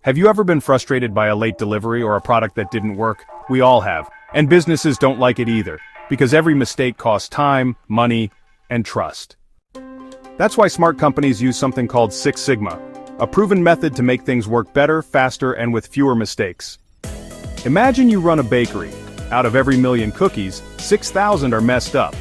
Have you ever been frustrated by a late delivery or a product that didn't work? We all have. And businesses don't like it either, because every mistake costs time, money, and trust. That's why smart companies use something called Six Sigma, a proven method to make things work better, faster, and with fewer mistakes. Imagine you run a bakery. Out of every million cookies, 6,000 are messed up,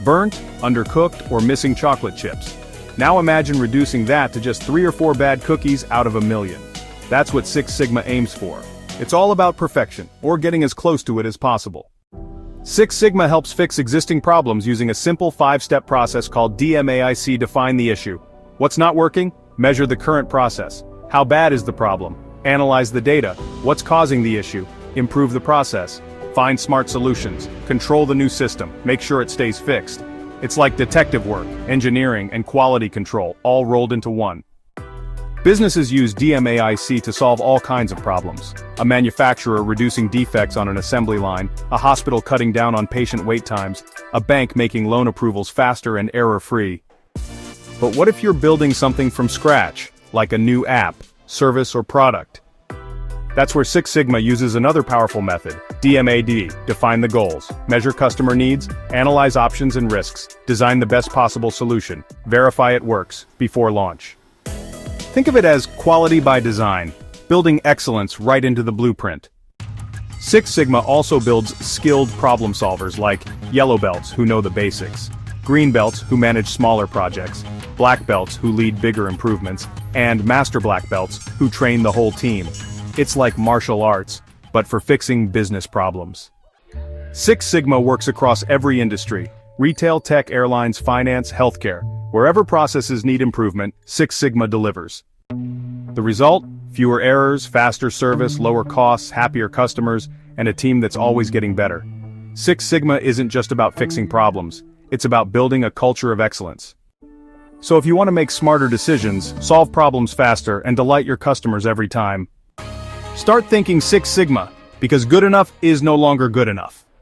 burnt, undercooked, or missing chocolate chips. Now imagine reducing that to just 3 or 4 bad cookies out of a million. That's what Six Sigma aims for. It's all about perfection, or getting as close to it as possible. Six Sigma helps fix existing problems using a simple 5-step process called DMAIC. Define the issue. What's not working? Measure the current process. How bad is the problem? Analyze the data. What's causing the issue? Improve the process. Find smart solutions. Control the new system. Make sure it stays fixed. It's like detective work, engineering, and quality control, all rolled into one. Businesses use DMAIC to solve all kinds of problems. A manufacturer reducing defects on an assembly line, a hospital cutting down on patient wait times, a bank making loan approvals faster and error-free. But what if you're building something from scratch, like a new app, service, or product? That's where Six Sigma uses another powerful method, DMAD. Define the goals, measure customer needs, analyze options and risks, design the best possible solution, verify it works, before launch. Think of it as quality by design, building excellence right into the blueprint. Six Sigma also builds skilled problem solvers like yellow belts who know the basics, green belts who manage smaller projects, black belts who lead bigger improvements, and master black belts who train the whole team. It's like martial arts, but for fixing business problems. Six Sigma works across every industry: retail, tech, airlines, finance, healthcare. Wherever processes need improvement, Six Sigma delivers. The result? Fewer errors, faster service, lower costs, happier customers, and a team that's always getting better. Six Sigma isn't just about fixing problems, it's about building a culture of excellence. So if you want to make smarter decisions, solve problems faster, and delight your customers every time, start thinking Six Sigma, because good enough is no longer good enough.